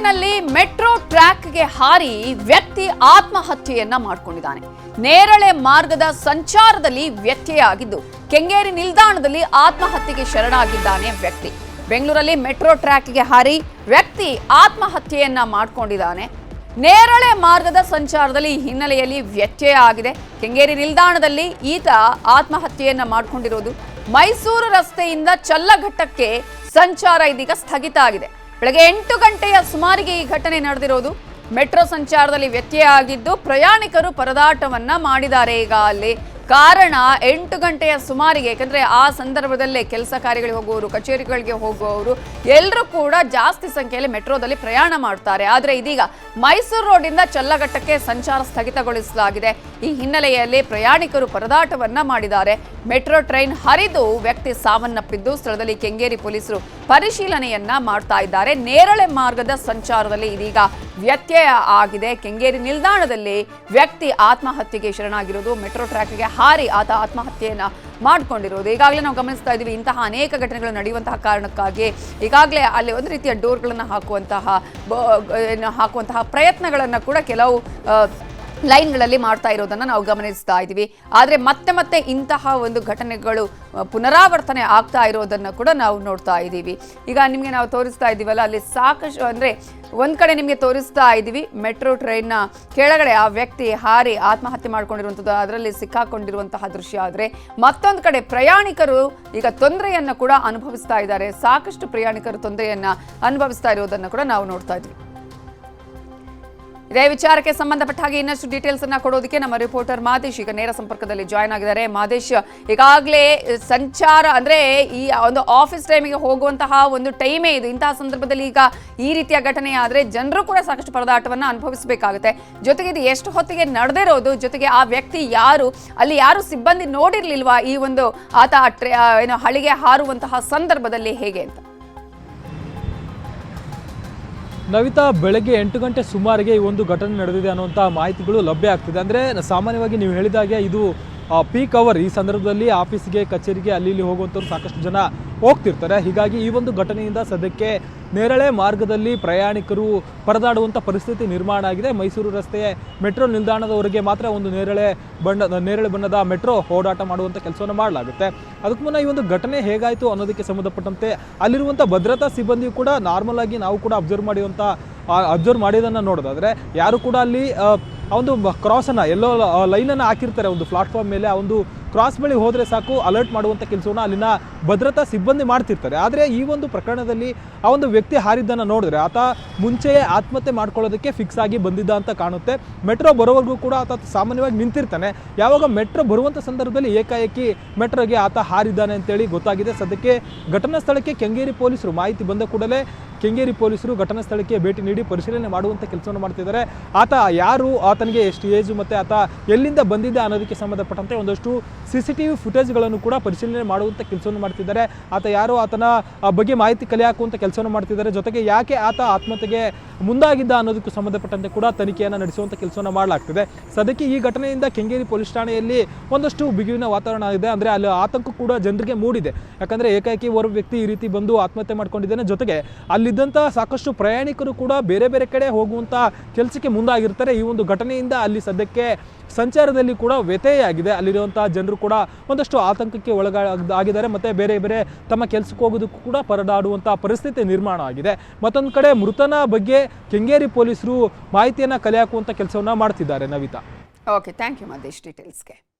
ಬೆಂಗಳೂರಿನಲ್ಲಿ ಮೆಟ್ರೋ ಟ್ರ್ಯಾಕ್ಗೆ ಹಾರಿ ವ್ಯಕ್ತಿ ಆತ್ಮಹತ್ಯೆಯನ್ನ ಮಾಡಿಕೊಂಡಿದ್ದಾನೆ. ನೇರಳೆ ಮಾರ್ಗದ ಸಂಚಾರದಲ್ಲಿ ವ್ಯತ್ಯಯ ಆಗಿದ್ದು ಕೆಂಗೇರಿ ನಿಲ್ದಾಣದಲ್ಲಿ ಆತ್ಮಹತ್ಯೆಗೆ ಶರಣಾಗಿದ್ದಾನೆ ವ್ಯಕ್ತಿ. ಬೆಂಗಳೂರಲ್ಲಿ ಮೆಟ್ರೋ ಟ್ರ್ಯಾಕ್ಗೆ ಹಾರಿ ವ್ಯಕ್ತಿ ಆತ್ಮಹತ್ಯೆಯನ್ನ ಮಾಡಿಕೊಂಡಿದ್ದಾನೆ. ನೇರಳೆ ಮಾರ್ಗದ ಸಂಚಾರದಲ್ಲಿ ಹಿನ್ನೆಲೆಯಲ್ಲಿ ವ್ಯತ್ಯಯ ಆಗಿದೆ. ಕೆಂಗೇರಿ ನಿಲ್ದಾಣದಲ್ಲಿ ಈತ ಆತ್ಮಹತ್ಯೆಯನ್ನ ಮಾಡಿಕೊಂಡಿರೋದು. ಮೈಸೂರು ರಸ್ತೆಯಿಂದ ಚಲ್ಲಘಟ್ಟಕ್ಕೆ ಸಂಚಾರ ಇದೀಗ ಸ್ಥಗಿತ ಆಗಿದೆ. ಬೆಳಗ್ಗೆ 8 ಗಂಟೆಯ ಸುಮಾರಿಗೆ ಈ ಘಟನೆ ನಡೆದಿರೋದು. ಮೆಟ್ರೋ ಸಂಚಾರದಲ್ಲಿ ವ್ಯತ್ಯಯ ಆಗಿದ್ದು ಪ್ರಯಾಣಿಕರು ಪರದಾಟವನ್ನ ಮಾಡಿದ್ದಾರೆ. ಈಗ ಅಲ್ಲಿ ಕಾರಣ 8 ಗಂಟೆಯ ಸುಮಾರಿಗೆ, ಯಾಕಂದ್ರೆ ಆ ಸಂದರ್ಭದಲ್ಲೇ ಕೆಲಸ ಕಾರ್ಯಗಳಿಗೆ ಹೋಗುವವರು, ಕಚೇರಿಗಳಿಗೆ ಹೋಗುವವರು ಎಲ್ಲರೂ ಕೂಡ ಜಾಸ್ತಿ ಸಂಖ್ಯೆಯಲ್ಲಿ ಮೆಟ್ರೋದಲ್ಲಿ ಪ್ರಯಾಣ ಮಾಡ್ತಾರೆ. ಆದರೆ ಇದೀಗ ಮೈಸೂರು ರೋಡಿಂದ ಚಲ್ಲಘಟ್ಟಕ್ಕೆ ಸಂಚಾರ ಸ್ಥಗಿತಗೊಳಿಸಲಾಗಿದೆ. ಈ ಹಿನ್ನೆಲೆಯಲ್ಲಿ ಪ್ರಯಾಣಿಕರು ಪರದಾಟವನ್ನ ಮಾಡಿದ್ದಾರೆ. ಮೆಟ್ರೋ ಟ್ರೈನ್ ಹರಿದು ವ್ಯಕ್ತಿ ಸಾವನ್ನಪ್ಪಿದ್ದು ಸ್ಥಳದಲ್ಲಿ ಕೆಂಗೇರಿ ಪೊಲೀಸರು ಪರಿಶೀಲನೆಯನ್ನ ಮಾಡ್ತಾ ಇದ್ದಾರೆ. ನೇರಳೆ ಮಾರ್ಗದ ಸಂಚಾರದಲ್ಲಿ ಇದೀಗ ವ್ಯತ್ಯಯ ಆಗಿದೆ. ಕೆಂಗೇರಿ ನಿಲ್ದಾಣದಲ್ಲಿ ವ್ಯಕ್ತಿ ಆತ್ಮಹತ್ಯೆಗೆ ಶರಣಾಗಿರೋದು. ಮೆಟ್ರೋ ಟ್ರ್ಯಾಕ್ಗೆ ಹಾರಿ ಆತ ಆತ್ಮಹತ್ಯೆಯನ್ನ ಮಾಡಿಕೊಂಡಿರೋದು ಈಗಾಗಲೇ ನಾವು ಗಮನಿಸ್ತಾ ಇದ್ದೀವಿ. ಇಂತಹ ಅನೇಕ ಘಟನೆಗಳು ನಡೆಯುವಂತಹ ಕಾರಣಕ್ಕಾಗಿ ಈಗಾಗಲೇ ಅಲ್ಲಿ ಒಂದು ರೀತಿಯ ಡೋರ್ಗಳನ್ನು ಹಾಕುವಂತಹ ಪ್ರಯತ್ನಗಳನ್ನು ಕೂಡ ಕೆಲವು ಲೈನ್ಗಳಲ್ಲಿ ಮಾಡ್ತಾ ಇರೋದನ್ನು ನಾವು ಗಮನಿಸ್ತಾ ಇದ್ದೀವಿ. ಆದರೆ ಮತ್ತೆ ಇಂತಹ ಒಂದು ಘಟನೆಗಳು ಪುನರಾವರ್ತನೆ ಆಗ್ತಾ ಇರೋದನ್ನು ಕೂಡ ನಾವು ನೋಡ್ತಾ ಇದ್ದೀವಿ. ಈಗ ನಿಮಗೆ ನಾವು ತೋರಿಸ್ತಾ ಇದ್ದೀವಲ್ಲ, ಅಲ್ಲಿ ಸಾಕಷ್ಟು ಅಂದರೆ ಒಂದು ಕಡೆ ನಿಮಗೆ ತೋರಿಸ್ತಾ ಇದ್ದೀವಿ ಮೆಟ್ರೋ ಟ್ರೈನ್ನ ಕೆಳಗಡೆ ಆ ವ್ಯಕ್ತಿ ಹಾರಿ ಆತ್ಮಹತ್ಯೆ ಮಾಡ್ಕೊಂಡಿರುವಂಥದ್ದು, ಅದರಲ್ಲಿ ಸಿಕ್ಕಾಕೊಂಡಿರುವಂತಹ ದೃಶ್ಯ. ಆದರೆ ಮತ್ತೊಂದು ಕಡೆ ಪ್ರಯಾಣಿಕರು ಈಗ ತೊಂದರೆಯನ್ನು ಕೂಡ ಅನುಭವಿಸ್ತಾ ಇದ್ದಾರೆ. ಸಾಕಷ್ಟು ಪ್ರಯಾಣಿಕರು ತೊಂದರೆಯನ್ನು ಅನುಭವಿಸ್ತಾ ಇರೋದನ್ನು ಕೂಡ ನಾವು ನೋಡ್ತಾ ಇದ್ವಿ. ಇದೇ ವಿಚಾರಕ್ಕೆ ಸಂಬಂಧಪಟ್ಟ ಹಾಗೆ ಇನ್ನಷ್ಟು ಡೀಟೇಲ್ಸ್ ಅನ್ನ ಕೊಡೋದಕ್ಕೆ ನಮ್ಮ ರಿಪೋರ್ಟರ್ ಮಾದೇಶ್ ಈಗ ನೇರ ಸಂಪರ್ಕದಲ್ಲಿ ಜಾಯ್ನ್ ಆಗಿದ್ದಾರೆ. ಮಾದೇಶ್, ಈಗಾಗಲೇ ಸಂಚಾರ ಅಂದ್ರೆ ಈ ಒಂದು ಆಫೀಸ್ ಟೈಮಿಗೆ ಹೋಗುವಂತಹ ಒಂದು ಟೈಮೇ ಇದು. ಇಂತಹ ಸಂದರ್ಭದಲ್ಲಿ ಈಗ ಈ ರೀತಿಯ ಘಟನೆ ಆದರೆ ಜನರು ಕೂಡ ಸಾಕಷ್ಟು ಪರದಾಟವನ್ನ ಅನುಭವಿಸಬೇಕಾಗುತ್ತೆ. ಜೊತೆಗೆ ಇದು ಎಷ್ಟು ಹೊತ್ತಿಗೆ ನಡೆದಿರೋದು, ಜೊತೆಗೆ ಆ ವ್ಯಕ್ತಿ ಯಾರು, ಅಲ್ಲಿ ಯಾರು ಸಿಬ್ಬಂದಿ ನೋಡಿರ್ಲಿಲ್ವಾ ಈ ಒಂದು ಆತ ಹಳಿಗೆ ಹಾರುವಂತಹ ಸಂದರ್ಭದಲ್ಲಿ ಹೇಗೆ ಅಂತ? ನವಿತಾ, ಬೆಳಗ್ಗೆ 8 ಗಂಟೆ ಸುಮಾರಿಗೆ ಈ ಒಂದು ಘಟನೆ ನಡೆದಿದೆ ಅನ್ನುವಂಥ ಮಾಹಿತಿಗಳು ಲಭ್ಯ ಆಗ್ತಿದೆ. ಅಂದರೆ ಸಾಮಾನ್ಯವಾಗಿ ನೀವು ಹೇಳಿದಾಗೆ ಇದು ಪೀಕ್ ಅವರ್. ಈ ಸಂದರ್ಭದಲ್ಲಿ ಆಫೀಸ್ಗೆ, ಕಚೇರಿಗೆ ಅಲ್ಲಿ ಇಲ್ಲಿ ಹೋಗುವಂಥವ್ರು ಸಾಕಷ್ಟು ಜನ ಹೋಗ್ತಿರ್ತಾರೆ. ಹೀಗಾಗಿ ಈ ಒಂದು ಘಟನೆಯಿಂದ ಸದ್ಯಕ್ಕೆ ನೇರಳೆ ಮಾರ್ಗದಲ್ಲಿ ಪ್ರಯಾಣಿಕರು ಪರದಾಡುವಂಥ ಪರಿಸ್ಥಿತಿ ನಿರ್ಮಾಣ ಆಗಿದೆ. ಮೈಸೂರು ರಸ್ತೆಯ ಮೆಟ್ರೋ ನಿಲ್ದಾಣದವರೆಗೆ ಮಾತ್ರ ಒಂದು ನೇರಳೆ ಬಣ್ಣದ ಮೆಟ್ರೋ ಓಡಾಟ ಮಾಡುವಂಥ ಕೆಲಸವನ್ನು ಮಾಡಲಾಗುತ್ತೆ. ಅದಕ್ಕೂ ಮುನ್ನ ಈ ಒಂದು ಘಟನೆ ಹೇಗಾಯಿತು ಅನ್ನೋದಕ್ಕೆ ಸಂಬಂಧಪಟ್ಟಂತೆ ಅಲ್ಲಿರುವಂಥ ಭದ್ರತಾ ಸಿಬ್ಬಂದಿಯು ಕೂಡ ನಾರ್ಮಲ್ ಆಗಿ ನಾವು ಕೂಡ ಅಬ್ಸರ್ವ್ ಮಾಡಿದ್ದನ್ನು ನೋಡೋದಾದರೆ ಯಾರು ಕೂಡ ಅಲ್ಲಿ ಆ ಒಂದು ಕ್ರಾಸನ್ನು ಎಲ್ಲೋ ಲೈನನ್ನು ಹಾಕಿರ್ತಾರೆ ಒಂದು ಪ್ಲಾಟ್ಫಾರ್ಮ್ ಮೇಲೆ, ಆ ಒಂದು ಕ್ರಾಸ್ ಬಳಿ ಹೋದರೆ ಸಾಕು ಅಲರ್ಟ್ ಮಾಡುವಂಥ ಕೆಲಸವನ್ನು ಅಲ್ಲಿನ ಭದ್ರತಾ ಸಿಬ್ಬಂದಿ ಮಾಡ್ತಿರ್ತಾರೆ. ಆದರೆ ಈ ಒಂದು ಪ್ರಕರಣದಲ್ಲಿ ಆ ಒಂದು ವ್ಯಕ್ತಿ ಹಾರಿದ್ದನ್ನು ನೋಡಿದ್ರೆ ಆತ ಮುಂಚೆಯೇ ಆತ್ಮಹತ್ಯೆ ಮಾಡ್ಕೊಳ್ಳೋದಕ್ಕೆ ಫಿಕ್ಸ್ ಆಗಿ ಬಂದಿದ್ದ ಅಂತ ಕಾಣುತ್ತೆ. ಮೆಟ್ರೋ ಬರೋವರೆಗೂ ಕೂಡ ಆತ ಸಾಮಾನ್ಯವಾಗಿ ನಿಂತಿರ್ತಾನೆ. ಯಾವಾಗ ಮೆಟ್ರೋ ಬರುವಂಥ ಸಂದರ್ಭದಲ್ಲಿ ಏಕಾಏಕಿ ಮೆಟ್ರೋಗೆ ಆತ ಹಾರಿದ್ದಾನೆ ಅಂತೇಳಿ ಗೊತ್ತಾಗಿದೆ. ಸದ್ಯಕ್ಕೆ ಘಟನಾ ಸ್ಥಳಕ್ಕೆ ಕೆಂಗೇರಿ ಪೊಲೀಸರು ಮಾಹಿತಿ ಬಂದ ಕೂಡಲೇ ಕೆಂಗೇರಿ ಪೊಲೀಸರು ಘಟನಾ ಸ್ಥಳಕ್ಕೆ ಭೇಟಿ ನೀಡಿ ಪರಿಶೀಲನೆ ಮಾಡುವಂಥ ಕೆಲಸವನ್ನು ಮಾಡ್ತಿದ್ದಾರೆ. ಆತ ಯಾರು, ಆತನಿಗೆ ಎಷ್ಟು ಏಜು ಮತ್ತು ಆತ ಎಲ್ಲಿಂದ ಬಂದಿದ್ದ ಅನ್ನೋದಕ್ಕೆ ಸಂಬಂಧಪಟ್ಟಂತೆ ಒಂದಷ್ಟು CCTV ಫುಟೇಜ್ಗಳನ್ನು ಕೂಡ ಪರಿಶೀಲನೆ ಮಾಡುವಂಥ ಕೆಲಸವನ್ನು ಮಾಡ್ತಿದ್ದಾರೆ. ಆತ ಯಾರು, ಆತನ ಬಗ್ಗೆ ಮಾಹಿತಿ ಕಲೆ ಹಾಕುವಂಥ ಕೆಲಸವನ್ನು ಮಾಡ್ತಿದ್ದಾರೆ. ಜೊತೆಗೆ ಯಾಕೆ ಆತ ಆತ್ಮಹತ್ಯೆಗೆ ಮುಂದಾಗಿದ್ದ ಅನ್ನೋದಕ್ಕೂ ಸಂಬಂಧಪಟ್ಟಂತೆ ಕೂಡ ತನಿಖೆಯನ್ನು ನಡೆಸುವಂಥ ಕೆಲಸವನ್ನು ಮಾಡಲಾಗ್ತಿದೆ. ಸದ್ಯಕ್ಕೆ ಈ ಘಟನೆಯಿಂದ ಕೆಂಗೇರಿ ಪೊಲೀಸ್ ಠಾಣೆಯಲ್ಲಿ ಒಂದಷ್ಟು ಬಿಗುವಿನ ವಾತಾವರಣ ಇದೆ. ಅಂದರೆ ಅಲ್ಲಿ ಆತಂಕ ಕೂಡ ಜನರಿಗೆ ಮೂಡಿದೆ. ಯಾಕಂದರೆ ಏಕಾಏಕಿ ಓರ್ವ ವ್ಯಕ್ತಿ ಈ ರೀತಿ ಬಂದು ಆತ್ಮಹತ್ಯೆ ಮಾಡ್ಕೊಂಡಿದ್ದಾನೆ. ಜೊತೆಗೆ ಅಲ್ಲಿದ್ದಂಥ ಸಾಕಷ್ಟು ಪ್ರಯಾಣಿಕರು ಕೂಡ ಬೇರೆ ಕಡೆ ಹೋಗುವಂಥ ಕೆಲಸಕ್ಕೆ ಮುಂದಾಗಿರ್ತಾರೆ. ಈ ಒಂದು ಘಟನೆಯಿಂದ ಅಲ್ಲಿ ಸದ್ಯಕ್ಕೆ ಸಂಚಾರದಲ್ಲಿ ಕೂಡ ವ್ಯತ್ಯಯ ಆಗಿದೆ. ಅಲ್ಲಿರುವಂತಹ ಜನರು ಕೂಡ ಒಂದಷ್ಟು ಆತಂಕಕ್ಕೆ ಒಳಗಾಗಿದ್ದಾರೆ. ಮತ್ತು ಬೇರೆ ತಮ್ಮ ಕೆಲಸಕ್ಕೆ ಹೋಗೋದಕ್ಕೂ ಕೂಡ ಪರದಾಡುವಂಥ ಪರಿಸ್ಥಿತಿ ನಿರ್ಮಾಣ ಆಗಿದೆ. ಮತ್ತೊಂದು ಕಡೆ ಮೃತನ ಬಗ್ಗೆ ಕೆಂಗೇರಿ ಪೊಲೀಸರು ಮಾಹಿತಿಯನ್ನು ಕಲೆ ಹಾಕುವಂಥ ಕೆಲಸವನ್ನು ಮಾಡ್ತಿದ್ದಾರೆ. Navita, okay, thank you Madesh ಡೀಟೇಲ್ಸ್ಗೆ.